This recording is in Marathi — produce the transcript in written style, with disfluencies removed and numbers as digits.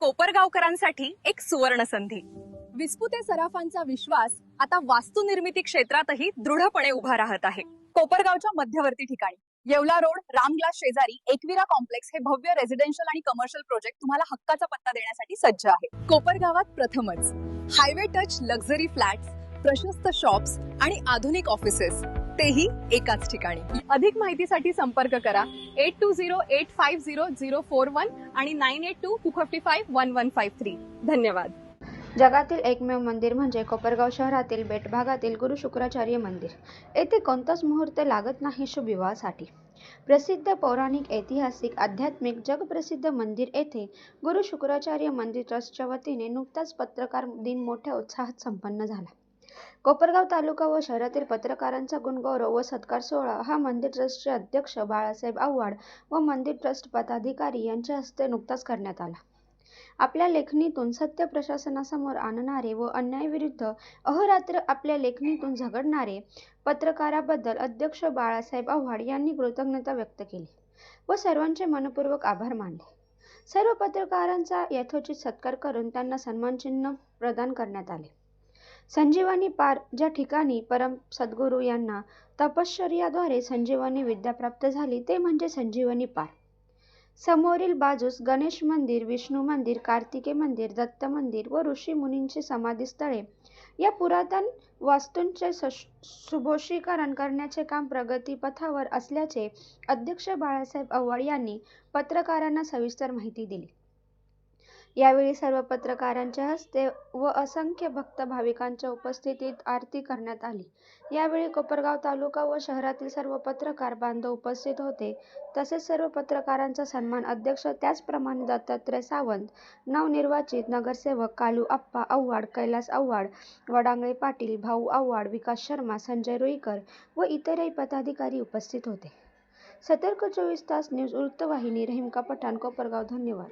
कोपरगावकरांसाठी एक सुवर्ण संधी. विस्पुते सराफांचा विश्वास आता वास्तुनिर्मिती क्षेत्रातही दृढपणे उभा राहत आहे. कोपरगावच्या मध्यवर्ती ठिकाणी येवला रोड रामग्लास शेजारी एकविरा कॉम्प्लेक्स हे भव्य रेसिडेन्शियल आणि कमर्शियल प्रोजेक्ट तुम्हाला हक्काचा पत्ता देण्यासाठी सज्ज आहे. कोपरगावात प्रथमच हायवे टच लक्झरी फ्लॅट्स, प्रशस्त शॉप्स आणि आधुनिक ऑफिसेस, तेही एकाच ठिकाणी. अधिक माहितीसाठी संपर्क करा 8208500041 आणि 9822551153. धन्यवाद. जगातील एकमेव मंदिर म्हणजे कोपरगाव शहरातील बेट भागातील गुरु शुक्राचार्य मंदिर. येथे कोणताच मुहूर्त लागत नाही शुभ विवाहासाठी. प्रसिद्ध पौराणिक, ऐतिहासिक, आध्यात्मिक, जगप्रसिद्ध मंदिर येथे गुरु शुक्राचार्य मंदिर ट्रस्टच्या वतीने नुकताच पत्रकार दिन मोठ्या उत्साहात संपन्न झाला. कोपरगाव तालुका व शहरातील पत्रकारांचा गुणगौरव व सत्कार सोहळा हा मंदिर ट्रस्टचे अध्यक्ष बाळासाहेब आव्हाड व मंदिर ट्रस्ट पदाधिकारी यांच्या हस्ते नुकताच करण्यात आला. आपल्या लेखणीतून सत्य प्रशासनासमोर आणणारे व अन्यायाविरुद्ध अहोरात्र आपल्या लेखणीतून झगडणारे पत्रकाराबद्दल अध्यक्ष बाळासाहेब आव्हाड यांनी कृतज्ञता व्यक्त केली व सर्वांचे मनपूर्वक आभार मानले. सर्व पत्रकारांचा यथोचित सत्कार करून त्यांना सन्मानचिन्ह प्रदान करण्यात आले. संजीवनी पार, ज्या ठिकाणी परम सद्गुरू यांना तपश्चर्याद्वारे संजीवनी विद्या प्राप्त झाली ते म्हणजे संजीवनी पार. समोरील बाजूस गणेश मंदिर, विष्णू मंदिर, कार्तिके मंदिर, दत्त मंदिर व ऋषी मुनींची समाधीस्थळे या पुरातन वास्तूंचे सुशोभीकरण करण्याचे काम प्रगतीपथावर असल्याचे अध्यक्ष बाळासाहेब आव्हाड यांनी पत्रकारांना सविस्तर माहिती दिली. यावेळी सर्व पत्रकारांच्या हस्ते व असंख्य भक्त भाविकांच्या उपस्थितीत आरती करण्यात आली. यावेळी कोपरगाव तालुका व शहरातील सर्व पत्रकार बांधव उपस्थित होते. तसेच सर्व पत्रकारांचा सन्मान अध्यक्ष, त्याचप्रमाणे दत्तात्रय सावंत, नवनिर्वाचित नगरसेवक कालू आप्पा आव्हाड, कैलास आव्हाड, वडांगळे पाटील, भाऊ आव्हाड, विकास शर्मा, संजय रुईकर व इतरही पदाधिकारी उपस्थित होते. सतर्क 24 तास न्यूज वृत्तवाहिनी, रहीम का पठाण, कोपरगाव. धन्यवाद.